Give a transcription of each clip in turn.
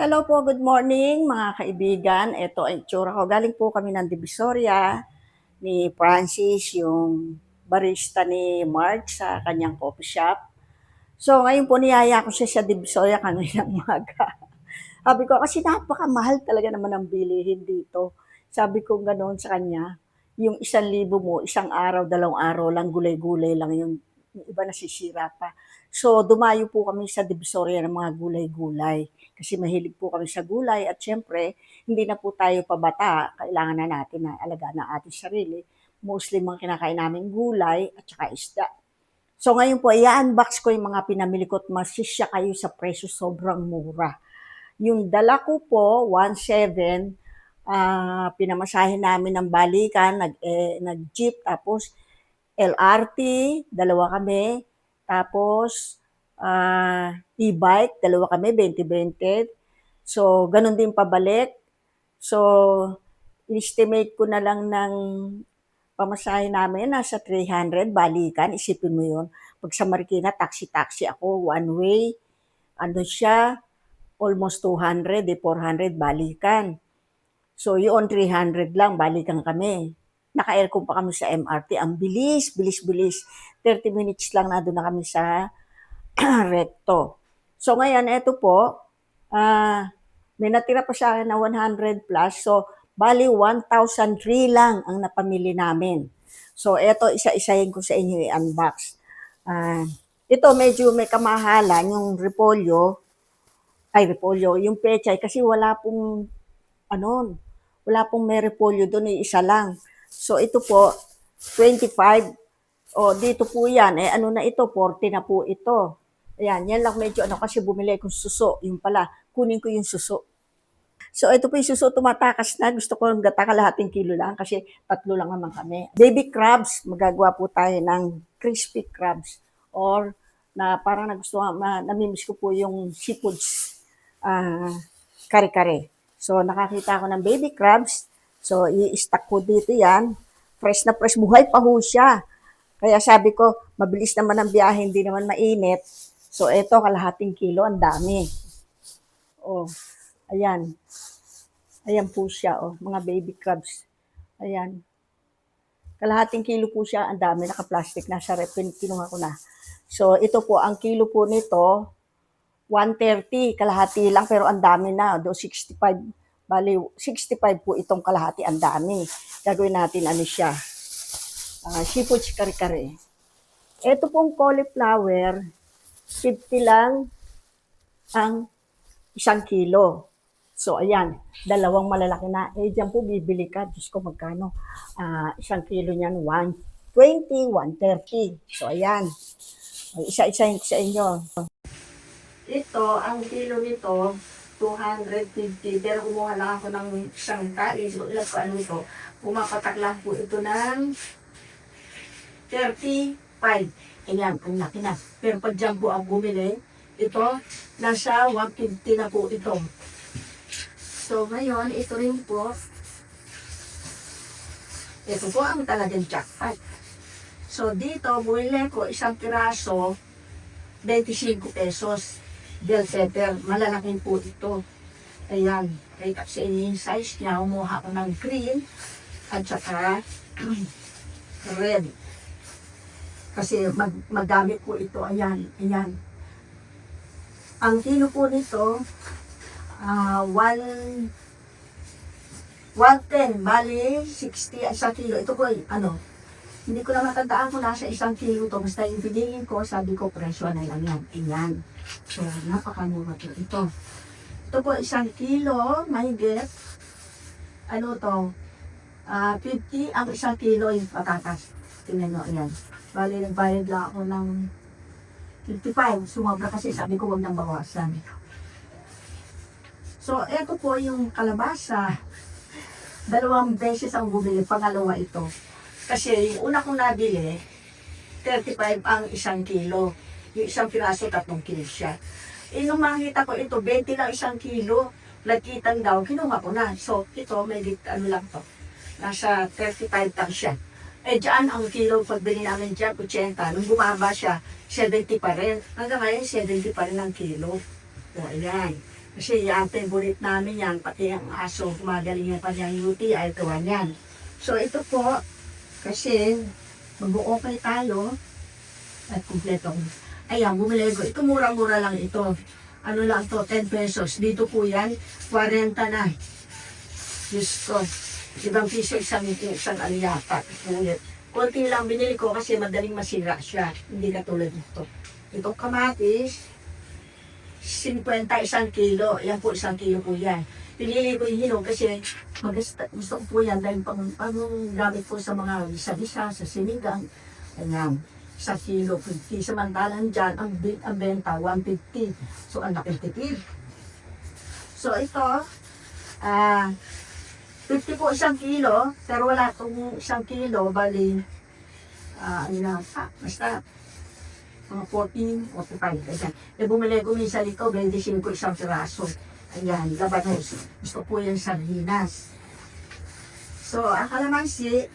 Hello po, good morning mga kaibigan. Ito ang itsura ko. Galing po kami ng Divisoria ni Francis, yung barista ni Mark sa kanyang coffee shop. So ngayon po niyaya ko siya sa Divisoria kaninang umaga. Sabi ko, kasi napakamahal talaga naman ang bilihin dito. Sabi ko ganoon sa kanya, yung 1,000 mo, isang araw, 2 araw lang, gulay-gulay lang yun. Yung iba nasisira pa. So, dumayo po kami sa Divisoria ng mga gulay-gulay. Kasi mahilig po kami sa gulay at syempre, hindi na po tayo pabata. Kailangan na natin na alagaan ang ating sarili. Mostly mga kinakain namin gulay at saka isda. So ngayon po, i-unbox ko yung mga pinamili ko at masisya kayo sa presyo sobrang mura. Yung dala ko po, 1,700, pinamasahe namin ng balikan, nag-jeep, tapos LRT, dalawa kami, tapos e-bike, dalawa kami, 20-20. So, ganun din pabalik. So, estimate ko na lang ng pamasahe namin, nasa 300, balikan, isipin mo yun. Pag sa Marikina, taxi-taxi ako, one way, ano siya, almost 200, 400 balikan. So yun, 300 lang, balikan kami. Naka-aircon pa kami sa MRT. Ang bilis, bilis, bilis. 30 minutes lang na doon na kami sa Recto. So ngayon, eto po, may natira pa sa akin na 100 plus. So, bali 1,003 lang ang napamili namin. So, eto, isa-isahin ko sa inyo i-unbox. Ah, ito medyo may kamahalan, yung repolyo, yung pechay, kasi ano, wala pong may repolyo doon, isa lang. So, ito po, 25. O, dito po yan. Ano na ito? 40 na po ito. Ayan, yan lang medyo kasi bumili akong suso. Yung pala, kunin ko yung suso. So, ito po yung suso, tumatakas na. Gusto ko ng gata kalahating kilo lang kasi 3 lang naman kami. Baby crabs, magagawa po tayo ng crispy crabs or na parang namimiss ko po yung seafoods kare-kare. So, nakakita ko ng baby crabs. So, i-stack ko dito yan. Fresh na fresh. Buhay pa ho siya. Kaya sabi ko, mabilis naman ang biyahe, hindi naman mainit. So, eto, kalahating kilo, ang dami. Oh, ayan. Ayan po siya, oh, mga baby crabs. Ayan. Kalahating kilo po siya, ang dami, naka-plastic, nasa rep, kinuha ko na. So, ito po, ang kilo po nito, 130, kalahati lang, pero ang dami na, do 65, bali, 65 po itong kalahati, ang dami. Gagawin natin, ano siya, seafood kare-kare. Ito pong cauliflower, 50 lang ang 1 kilo. So, ayan, dalawang malalaki na. Diyan po bibili ka. Diyos ko, magkano? 1 kilo niyan, 120, 130. So, ayan. Isa-isahin ko sa inyo. Ito, ang kilo nito, 250. Pero kumuha lang ako ng isang tali. So, ilan ko ano ito? Pumapatak lang po ito ng 35. Ayan, ang laki na. Pero pag jumbo ang bumili, ito, nasa 150 na po ito. So, ngayon, ito rin po, ito po ang talagang jackpot. So, dito, bumili ko isang piraso, 25 pesos. Bell setter, malalaking po ito. Ayan, kaya kasi yung size niya, umuha ko ng green at saka red. Kasi magamit po ito, ayan, ayan. Ang kilo po nito, 110, bali 60 isang kilo. Ito po, hindi ko na matandaan kung nasa 1 kilo to. Basta yung piningin ko, sabi ko, presyo na lang yan. Ayan. So, napakamura to. Ito po, 1 kilo, mahigit. Ano to? 50 ang 1 kilo yung patatas. Tingnan nyo, ayan. Bali, nagbayad lang ako ng 55. Sumabra kasi sabi ko, wag nang bawasan. So, eto po yung kalabasa. 2 beses ang bumili, pangalawa ito. Kasi yung una kong nabili, 35 ang 1 kilo. Yung isang piraso, 3 kilo siya. Nung makita ko ito, 20 lang 1 kilo. Lagkitan daw, kinuha ko na. So, ito, may lang to. Nasa 35 lang siya. Diyan ang kilo, pagbili namin dyan, 80. Nung bumaba siya, 70 pa rin. Hanggang ngayon, 70 pa rin ang kilo. O, ayan. Kasi yung favorite namin yan, pati ang aso, gumagaling yung kanyang UTI, gawa niyan. So ito po, kasi mag-o-okay tayo, at kumpleto. Ayan, bumili ko. Ito mura-mura lang ito. Ano lang to, 10 pesos. Dito po yan, 40 na. Diyos ko. Ibang piso isang ano yata. Ulit. Konti lang binili ko kasi madaling masira siya. Hindi katulad nito. Itong kamatis, 50 isang kilo. Yan po, 1 kilo po yan. Pinili ko yung hinog kasi gusto ko po yan dahil pang gamit po sa mga bisa-bisa, sa sinigang. Ayan. 1 kilo, 50. Samantalang dyan, ang benta, 150. So, ang laki-tipid. So, ito, 50 po 1 kilo, pero wala itong 1 kilo, bali, ano na, basta, mga 14, 45, ganyan. E bumili ko minsan ito, 25 isang piraso. Ayan, labanos. Gusto po yung sardinas. So, ang kalamansi,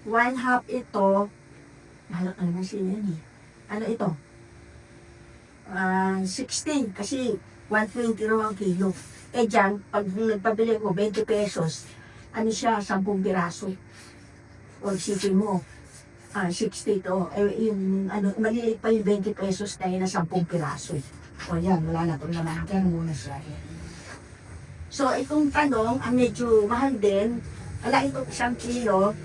1/2 ito, mahal kalamansi yan eh. Ano ito? 16, kasi 120 raw ang kilo. Eh dyan, pag nagpabili ko, 20 pesos, ano siya, 10 piraso. O isipin mo, 60 to. Eh, yung, ano, maliliit pa yung 20 pesos na yun na 10 piraso. O yan, wala na itong naman. Kaya muna siya. So, itong talong, ang medyo mahal din. Wala itong 1 kilo,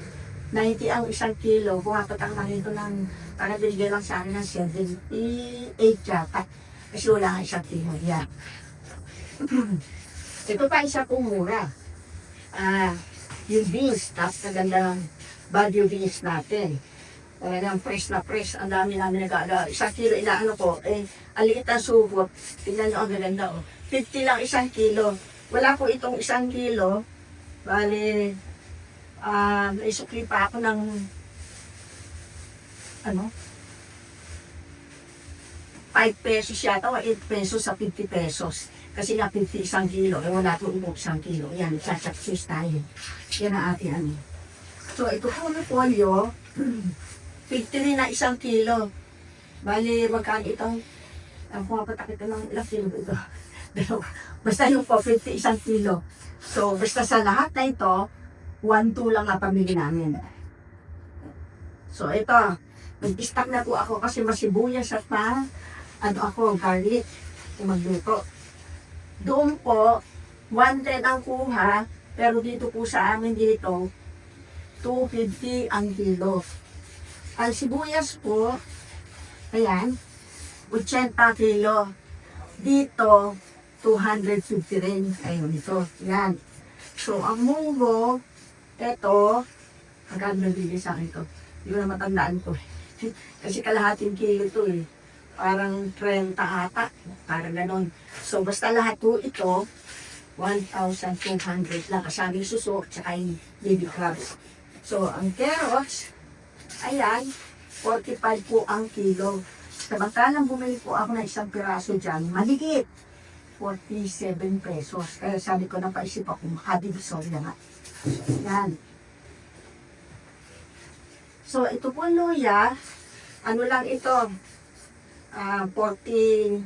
90 ang 1 kilo. Bumapatak lang ito ng, para binigay lang sa akin ng 78 yata. Kasi wala nga 1 kilo. Yan. Ito pa isa pong mura. Yung beans, tapos na ganda ng Baguio beans natin. Talagang fresh na fresh. Ang dami namin nag-aala. 1 kilo, inaano ko. Eh, aliit ang subot. Tingnan nyo ang ganda. Oh. 50 lang 1 kilo. Wala po itong 1 kilo. Bali, naisukli pa ako ng, ano, 5 pesos yata o 8 pesos sa 50 pesos. Kasi nga 50 1 kilo. Eh, wala po ubog 1 kilo. Yan, nagsasaksius tayo. Yan ang ating ano. So, ito po na polio. 50 rin na 1 kilo. Bali, magkano itong, pumapatak ito ng ilang kilo ito. Basta yung po, 50 1 kilo. So, basta sa lahat na ito, 1-2 lang na pamili namin. So, ito, nag-stock na po ako kasi masibuyas at garlic, magluto. Doon po, 110 ang kuha, pero dito po sa amin dito, 250 ang kilo. Ang sibuyas po, ayan, 80 kilo. Dito, 250 rin. Ayun, ito. Yan. So, ang munggo, ito, magkano nabili sa akin ito? Hindi ko na matandaan ko. Kasi kalahating kilo ito eh. Parang 30 ata. Parang ganon. So, basta lahat po ito, 1,200 lang. Kasama yung suso, tsaka yung baby crabs. So, ang carrots, ayan, 45 po ang kilo. Samantalang bumili po ako ng 1 piraso dyan, maligit. 47 pesos. Kaya sabi ko, napaisip ako, makadivisorya nga. Yan. So, ito po luya, ano lang ito, 57.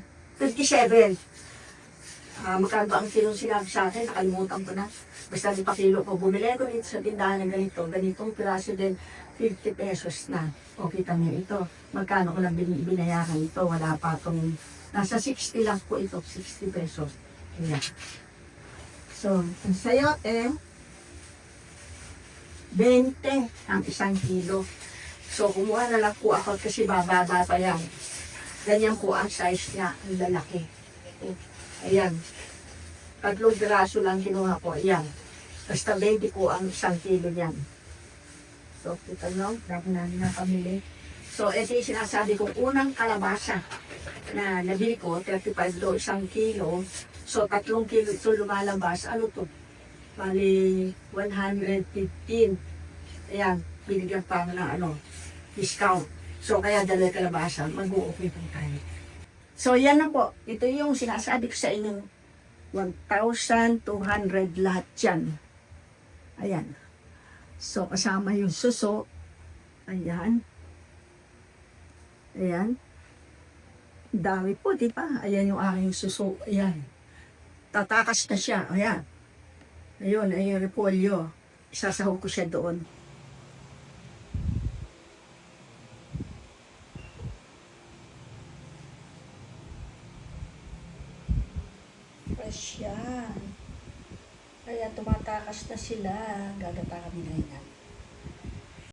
Magkano ba ang kilong sinabi sa akin? Nakalimutan ko na. Basta di pa kilo ko. Bumili ko dito sa tindahan ng ganitong piraso din, 50 pesos na. O kita niyo ito. Magkano ko lang binayaran ito? Wala pa itong, nasa 60 lang po ito, 60 pesos. Ayan. So, ang sayote, 20 ang 1 kilo. So, kumuha na lang po ako kasi bababa pa yan. Ganyan po ang size niya, ang lalaki. Ayan. 3 piraso lang kinuha ko. Ayan. Basta 20 po ang 1 kilo niyan. So, kita nyo, dami namin na pamili. So, ito yung sinasabi kong unang kalabasa na nabili ko, 35 do, 1 kilo. So, 3 kilo ito lumalabas. Ano to? Bali, 115. Ayan, binigyan pa ng discount. So, kaya dalawa kalabasa, mag-u-okay po tayo. So, yan na po. Ito yung sinasabi ko sa inyo. 1,200 lahat yan. Ayan. So, kasama yung suso. Ayan. Ayan. Dami po, di ba? Ayan yung aking suso. Ayan. tatakas na siya. Ayan. Ayun, ay yung repolyo. Isasahog ko siya doon. Fresh yan. Kaya tumatakas na sila. Gagata kami na yan.